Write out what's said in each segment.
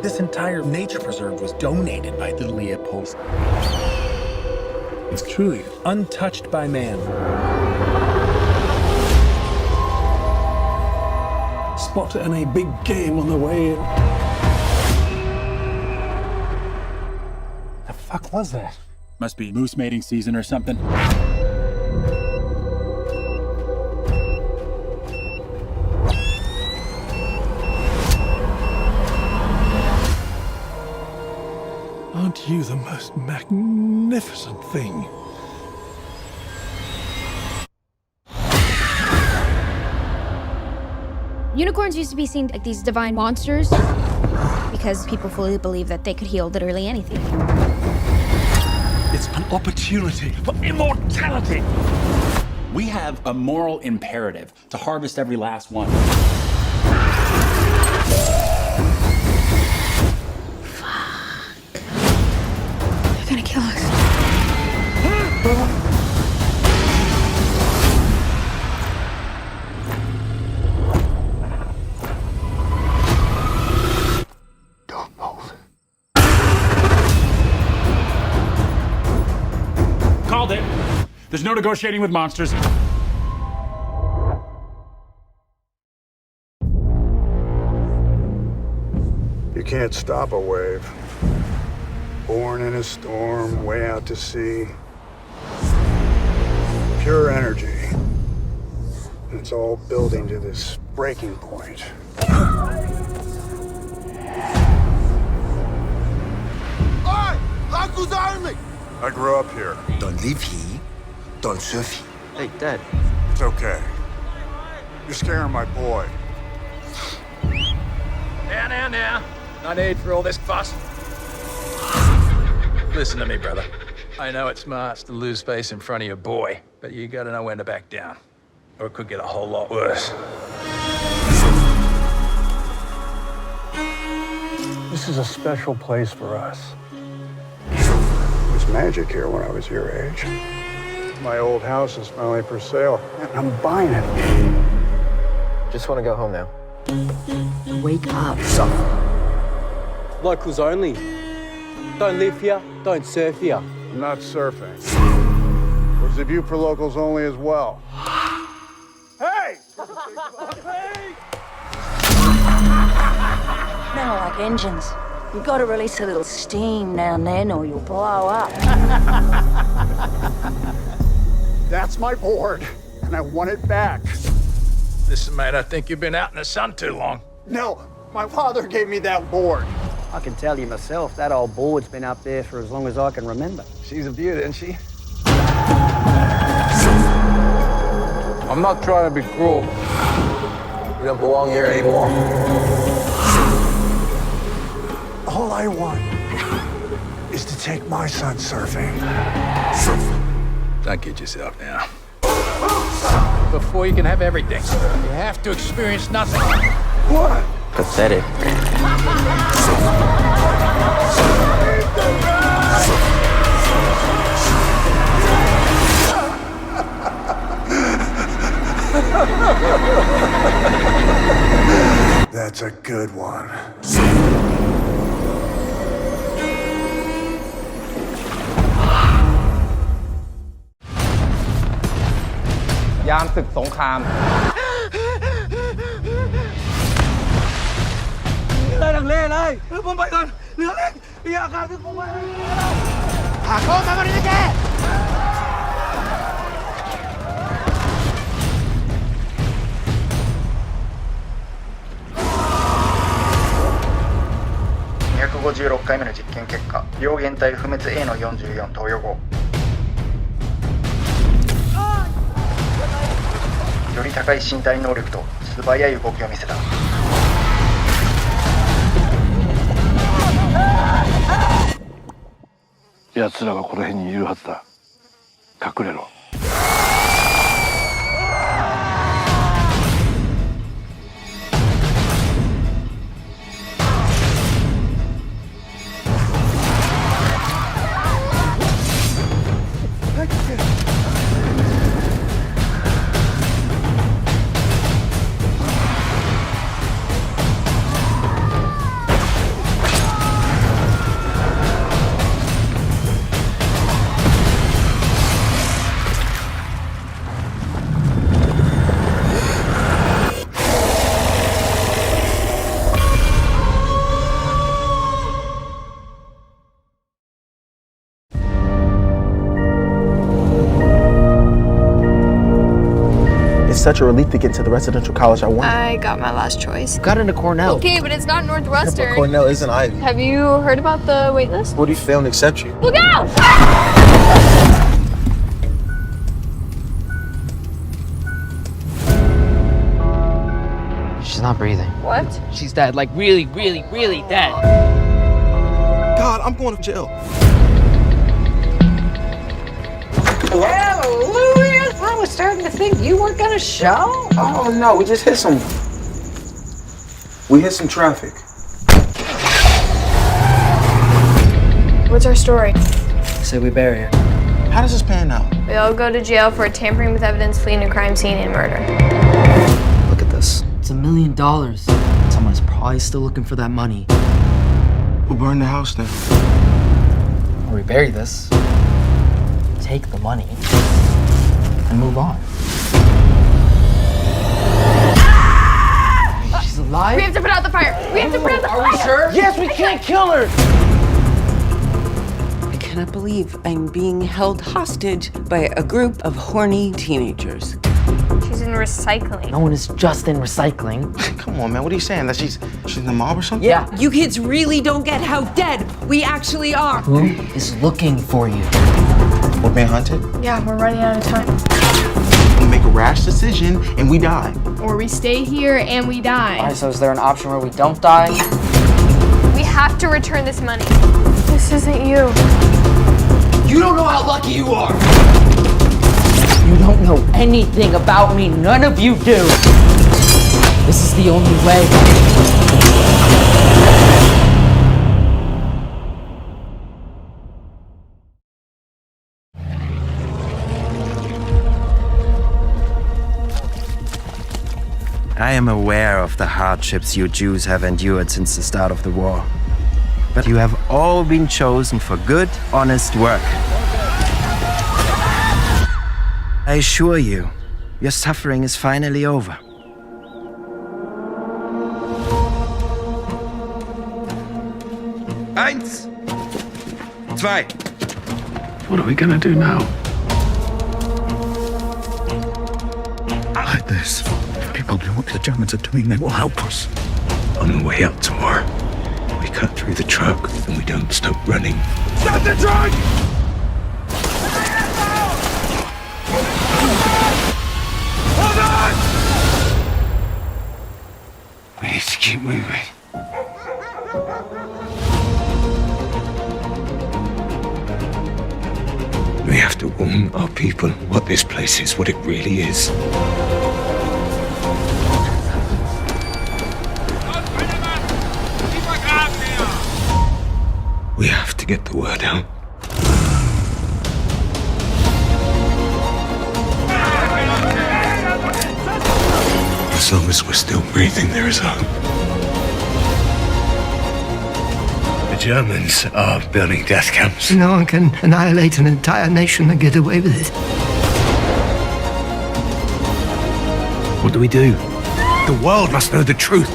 This entire nature preserve was donated by the Leopolds. It's truly untouched by man. Spotted any big game on the way in. The fuck was that? Must be moose mating season or something. Aren't you the most magnificent thing? Unicorns used to be seen like these divine monsters because people fully believed that they could heal literally anything. It's an opportunity for immortality. We have a moral imperative to harvest every last one. They're gonna kill us. Don't move. Called it. There's no negotiating with monsters. You can't stop a wave. Born in a storm, way out to sea. Pure energy. And it's all building to this breaking point. I grew up here. Don't live here, don't surf here. Hey, Dad. It's okay. You're scaring my boy. Now. No need for all this fuss. Listen to me, brother. I know it's smart to lose face in front of your boy, but you gotta know when to back down, or it could get a whole lot worse. This is a special place for us. It was magic here when I was your age. My old house is finally for sale, and I'm buying it. Just want to go home now. Wake up. Locals only. Don't live here, don't surf here. I'm not surfing. There's a view for locals only as well. Hey! Men are like engines. You've got to release a little steam now and then or you'll blow up. That's my board, and I want it back. Listen, mate, I think you've been out in the sun too long. No, my father gave me that board. I can tell you myself, that old board's been up there for as long as I can remember. She's a beaut, isn't she? I'm not trying to be cruel. We don't belong here anymore. All I want is to take my son surfing. Don't kid yourself now. Before you can have everything, you have to experience nothing. What? Pathetic. That's a good one. Yam ศึกสงครามเลยดังเล่เลยผมไปก่อนเหลือเล็กมีอาการที่ผมไปหาเข้ามาวันนี้แก256回目の実験結果、病原体不滅 A の44投与後、より高い身体能力と素早い動きを見せた。奴らはこの辺にいるはずだ。隠れろ。It's such a relief to get into the residential college I wanted. I got my last choice. Got into Cornell. Okay, but it's not Northwestern. But Cornell isn't Ivy. Have you heard about the wait list? What if they don't accept you? Look out! She's not breathing. What? She's dead. Like really, really, really dead. God, I'm going to jail. Hallelujah! I was starting to think you weren't gonna show. Oh no, we just hit some. We hit some traffic. What's our story? Say we bury her. How does this pan out? We all go to jail for tampering with evidence, fleeing a crime scene, and murder. Look at this. It's $1 million. Someone's probably still looking for that money. We'll burn the house down. Or we bury this, take the money, and move on. She's alive? We have to put out the fire! We have to put out the fire! Are we sure? Yes, we can't kill her! I cannot believe I'm being held hostage by a group of horny teenagers. She's in recycling. No one is just in recycling. Come on, man, what are you saying? That she's in the mob or something? Yeah. You kids really don't get how dead we actually are. Who is looking for you? We're being hunted? Yeah, we're running out of time. We make a rash decision and we die. Or we stay here and we die. Alright, so is there an option where we don't die? We have to return this money. This isn't you. You don't know how lucky you are! You don't know anything about me. None of you do. This is the only way. I am aware of the hardships you Jews have endured since the start of the war. But you have all been chosen for good, honest work. I assure you, your suffering is finally over. Eins! Zwei! What are we gonna do now? Like this. If people do what the Germans are doing, they will help us. On the way out tomorrow, we cut through the truck and we don't stop running. Stop the truck! Hold on! We need to keep moving. We have to warn our people what this place is, what it really is. We have to get the word out. As long as we're still breathing, there is hope. The Germans are building death camps. No one can annihilate an entire nation and get away with it. What do we do? The world must know the truth.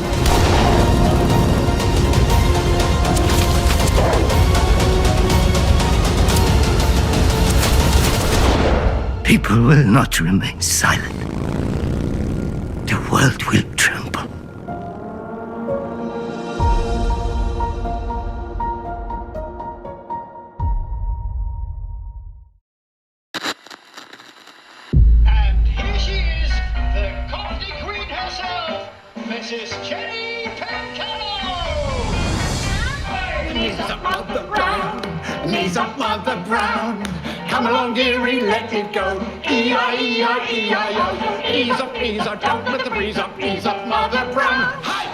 People will not remain silent. The world will tremble. And here she is, the Coffee Queen herself, Mrs. Jenny Pencano! Knees up, Mother Brown! Knees up, Mother Brown! Come along, dearie, let it go. E-I-E-I-E-I-O. Ease up, don't let the breeze up. Ease up, Mother Brown. Hi!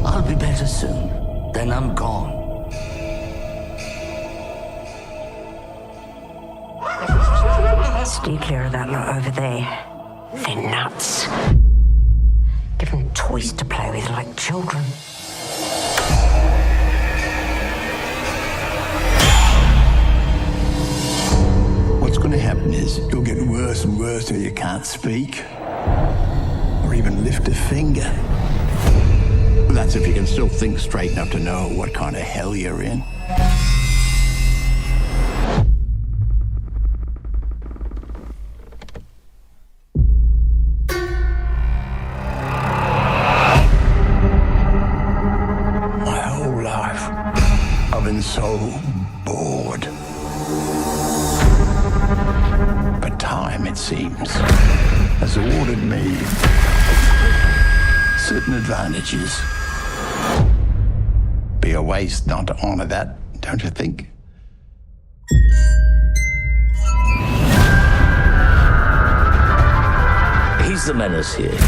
I'll be better soon. Then I'm gone. Stay clear of that lot over there. They're nuts. Give them toys to play with like children. What's going to happen is you'll get worse and worse till you can't speak or even lift a finger. That's if you can still think straight enough to know what kind of hell you're in. My whole life, I've been so bored. But time, it seems, has awarded me certain advantages. Be a waste not to honor that, don't you think? He's the menace here.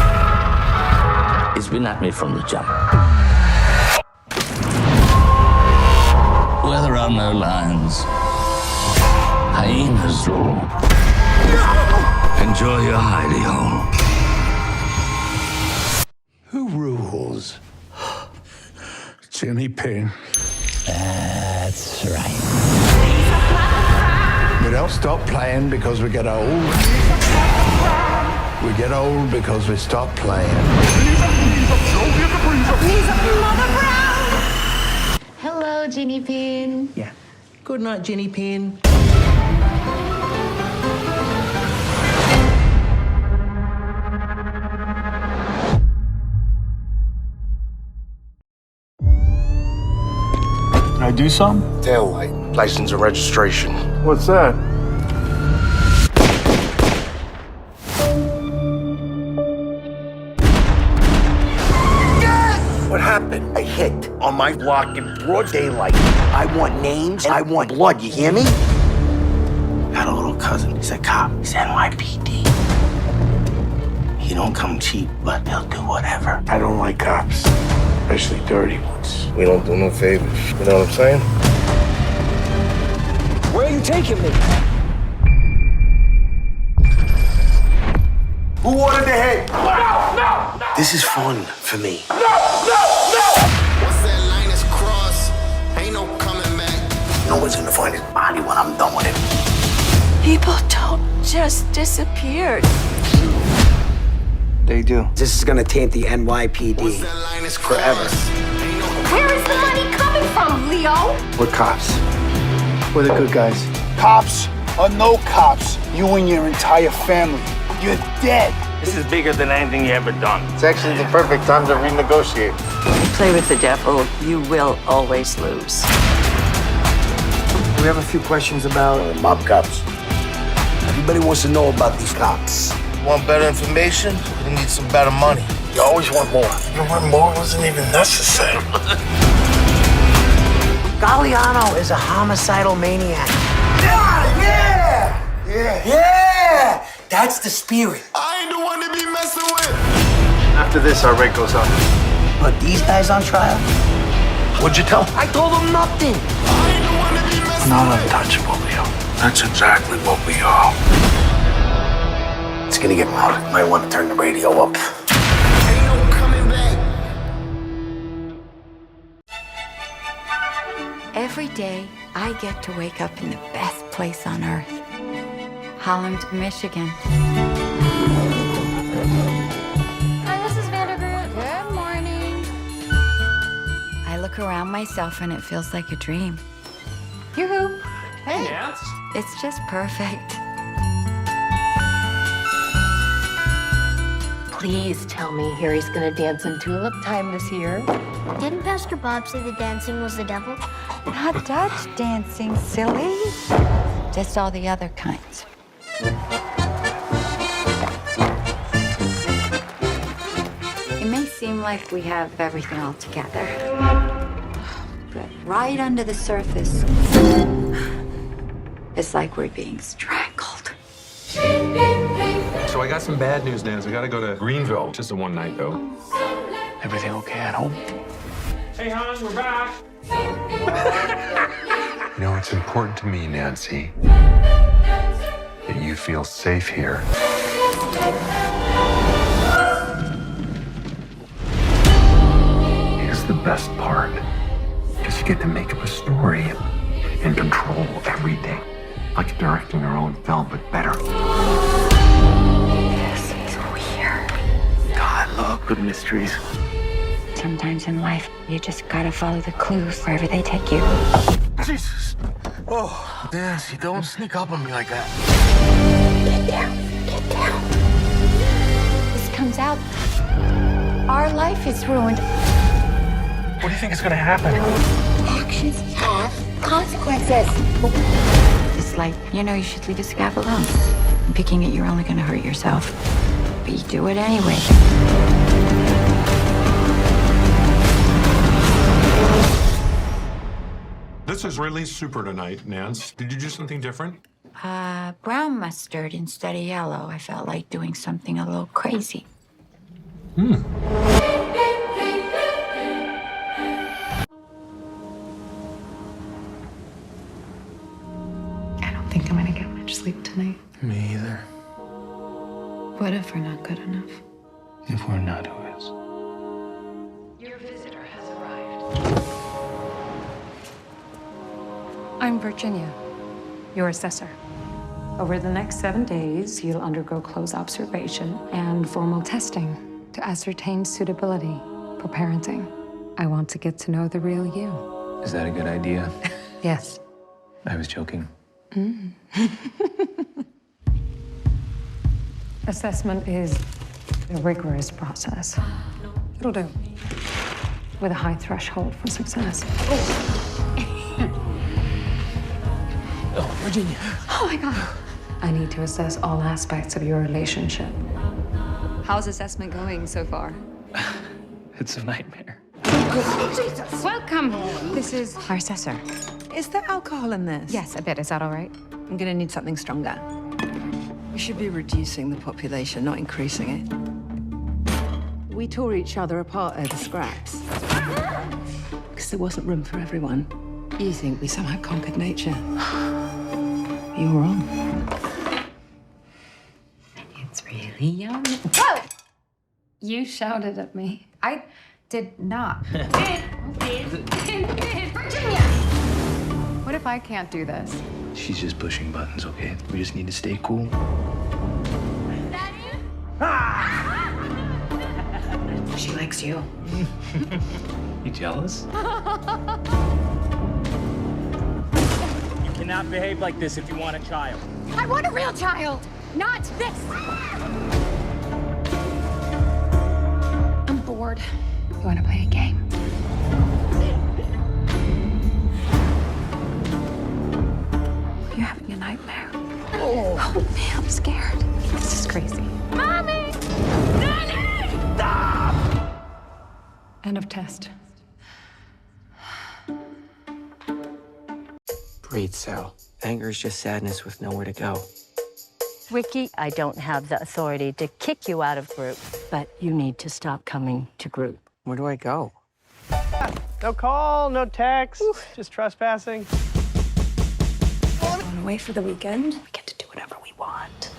He's been at me from the jump. Where there are no lines, hyenas roar. Enjoy your hidey hole. Who rules? Jimmy Payne. That's right. We don't stop playing because we get old. We get old because we stop playing. Hello, Ginny Pin. Yeah. Good night, Ginny Pin. Can I do something? Tail light, license and registration. What's that? What happened? A hit on my block in broad daylight. I want names and I want blood, you hear me? Had a little cousin. He's a cop. He's NYPD. He don't come cheap, but he'll do whatever. I don't like cops, especially dirty ones. We don't do no favors. You know what I'm saying? Where are you taking me? Who ordered the hit? No! This is fun for me. No! Once that line is crossed, ain't no coming back. No one's gonna find his body when I'm done with him. People don't just disappear. They do. This is gonna taint the NYPD forever. Where is the money coming from, Leo? We're cops. We're the good guys. Cops or no cops, you and your entire family, you're dead. This is bigger than anything you ever done. It's actually the perfect time to renegotiate. You play with the devil, you will always lose. We have a few questions about mob cops. Everybody wants to know about these cops. Want better information? You need some better money. You always want more. Even when more wasn't even necessary. Galliano is a homicidal maniac. Yeah! That's the spirit. I ain't the one to be messing with. After this, our rate goes up. But these guys on trial? What'd you tell them? I told them nothing. Not untouchable, Leo. That's exactly what we are. It's gonna get loud. Might want to turn the radio up. Ain't no coming back. Every day, I get to wake up in the best place on earth. Holland, Michigan. Hi, Mrs. Vandergroot. Good morning. I look around myself and it feels like a dream. Yoo-hoo. Hey, Nance. It's just perfect. Please tell me Harry's gonna dance in Tulip Time this year. Didn't Pastor Bob say the dancing was the devil? Not Dutch dancing, silly. Just all the other kinds. It may seem like we have everything all together, but right under the surface, it's like we're being strangled. So I got some bad news, Nance. We gotta go to Greenville. Just a one night, though. Everything okay at home? Hey, hon, we're back. You know, it's important to me, Nancy, that you feel safe here. Here's the best part. Because you get to make up a story and control everything. Like directing her own film, but better. This is weird. God, I love good mysteries. Sometimes in life, you just gotta follow the clues wherever they take you. Jesus. Oh, Nancy, don't sneak up on me like that. Get down. Get down. This comes out. Our life is ruined. What do you think is gonna happen? Actions have consequences. It's like, you should leave a scab alone. Picking it, you're only gonna hurt yourself. But you do it anyway. This is really super tonight, Nance. Did you do something different? Brown mustard instead of yellow. I felt like doing something a little crazy. I don't think I'm gonna get much sleep tonight. Me either. What if we're not good enough? If we're not, who is? Your visitor has arrived. I'm Virginia, your assessor. Over the next 7 days, you'll undergo close observation and formal testing to ascertain suitability for parenting. I want to get to know the real you. Is that a good idea? Yes. I was joking. Assessment is a rigorous process. It'll do. With a high threshold for success. Oh, Virginia. Oh my God. I need to assess all aspects of your relationship. How's assessment going so far? It's a nightmare. Jesus. Welcome. This is our assessor. Is there alcohol in this? Yes, a bit. Is that all right? I'm gonna need something stronger. We should be reducing the population, not increasing it. We tore each other apart over scraps. Because there wasn't room for everyone. You think we somehow conquered nature. You're wrong. It's really yummy. Whoa! You shouted at me. I did not. Virginia! What if I can't do this? She's just pushing buttons, okay? We just need to stay cool. She likes you. You jealous? You cannot behave like this if you want a child. I want a real child, not this. I'm bored. You want to play a game? You're having a nightmare. Oh, help me, I'm scared. This is crazy. Mommy! Daddy! Stop! End of test. Breathe, Sal. Anger is just sadness with nowhere to go. Ricky, I don't have the authority to kick you out of group, but you need to stop coming to group. Where do I go? No call, no text, just trespassing. Going away for the weekend? We get to do whatever we want.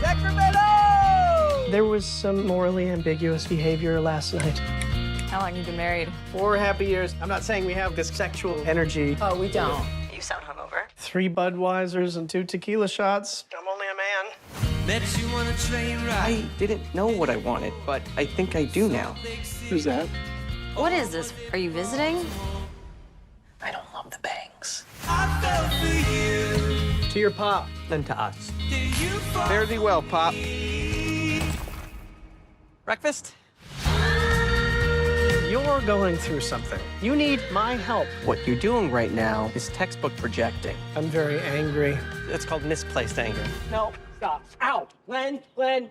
Sacramento! There was some morally ambiguous behavior last night. How long have you been married? 4 happy years. I'm not saying we have this sexual energy. Oh, we don't. You sound hungover. 3 Budweisers and 2 tequila shots. I'm only a man. I didn't know what I wanted, but I think I do now. Who's that? What is this? Are you visiting? I don't love the bangs. To your pop. Then to us. Fare thee well, Pop. Breakfast? You're going through something. You need my help. What you're doing right now is textbook projecting. I'm very angry. That's called misplaced anger. No, stop. Ow! Glenn! Glenn!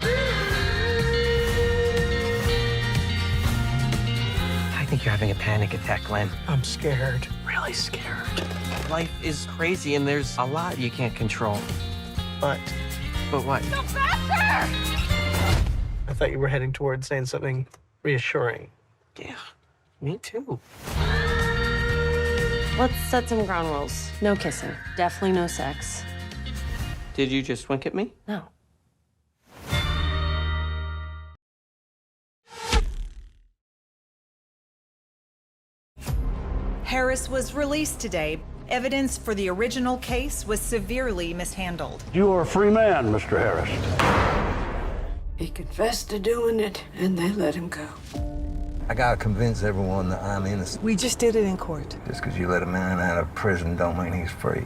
I think you're having a panic attack, Glenn. I'm scared. Really scared. Life is crazy and there's a lot you can't control. But what? I thought you were heading towards saying something reassuring. Yeah, me too. Let's set some ground rules. No kissing. Definitely no sex. Did you just wink at me? No. Harris was released today Evidence for the original case was severely mishandled. You are a free man, Mr. Harris. He confessed to doing it, and they let him go. I gotta convince everyone that I'm innocent. We just did it in court. Just because you let a man out of prison don't mean he's free.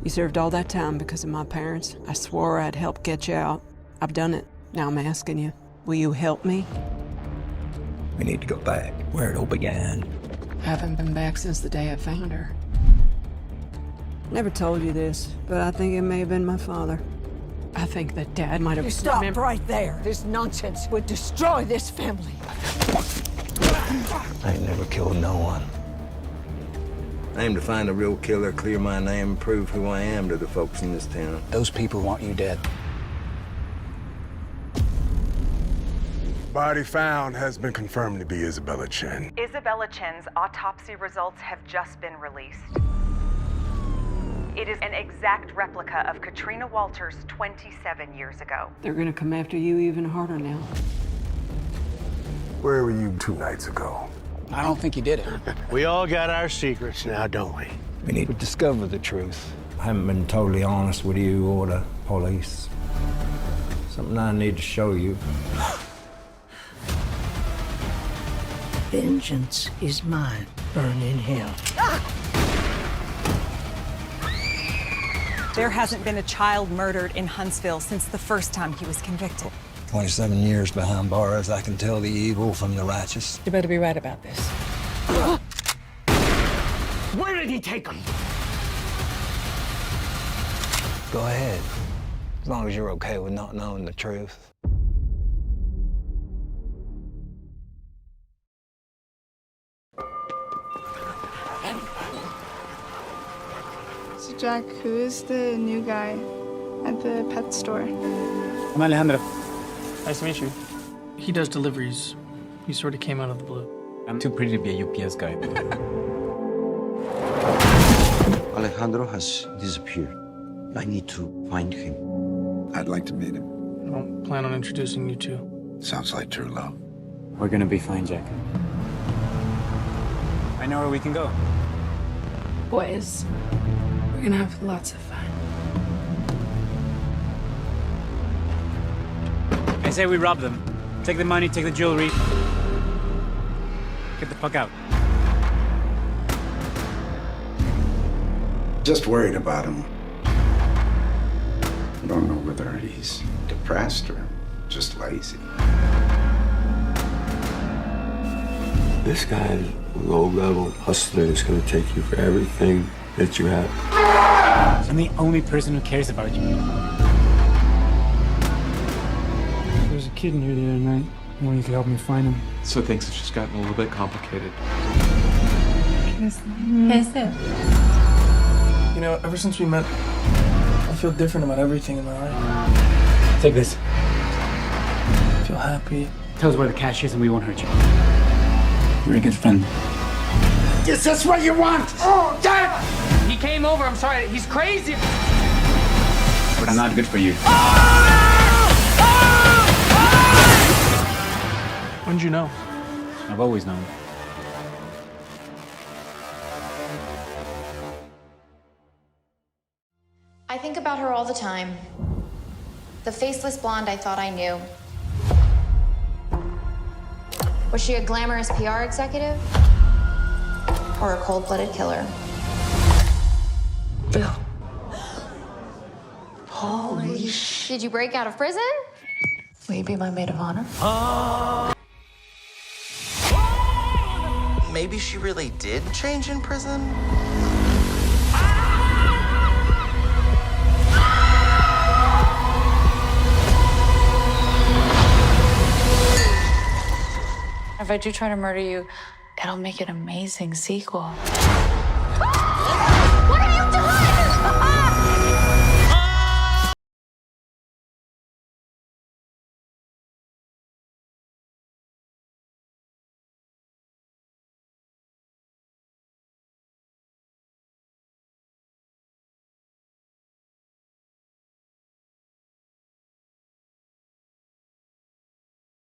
You served all that time because of my parents. I swore I'd help get you out. I've done it. Now I'm asking you, will you help me? We need to go back where it all began. I haven't been back since the day I found her. Never told you this, but I think it may have been my father. I think that Dad might have... You stop right there. This nonsense would destroy this family. I ain't never killed no one. I aim to find a real killer, clear my name, and prove who I am to the folks in this town. Those people want you dead. Body found has been confirmed to be Isabella Chen. Isabella Chen's autopsy results have just been released. It is an exact replica of Katrina Walters 27 years ago. They're gonna come after you even harder now. Where were you 2 nights ago? I don't think you did it. We all got our secrets now, don't we? We need to discover the truth. I haven't been totally honest with you or the police. Something I need to show you. Vengeance is mine. Burn in hell. There hasn't been a child murdered in Huntsville since the first time he was convicted. 27 years behind bars, I can tell the evil from the righteous. You better be right about this. Where did he take him? Go ahead, as long as you're okay with not knowing the truth. So Jack, who is the new guy at the pet store? I'm Alejandro. Nice to meet you. He does deliveries. He sort of came out of the blue. I'm too pretty to be a UPS guy. Alejandro has disappeared. I need to find him. I'd like to meet him. I don't plan on introducing you two. Sounds like true love. We're gonna be fine, Jack. I know where we can go. Boys, we're gonna have lots of fun. I say we rob them. Take the money, take the jewelry. Get the fuck out. Just worried about him. I don't know whether he's depressed or just lazy. This guy, a low level hustler, is gonna take you for everything that you have. I'm the only person who cares about you. There was a kid in here the other night. I wonder if you could help me find him. So things have just gotten a little bit complicated. You know, ever since we met, I feel different about everything in my life. Take this. I feel happy. Tell us where the cash is and we won't hurt you. You're a good friend. Is this what you want? Oh, Dad! He came over, I'm sorry, he's crazy! But I'm not good for you. When'd you know? I've always known. I think about her all the time. The faceless blonde I thought I knew. Was she a glamorous PR executive? Or a cold-blooded killer? Bill. Holy sh! Did you break out of prison? Will you be my maid of honor? Maybe she really did change in prison? If I do try to murder you, it'll make an amazing sequel.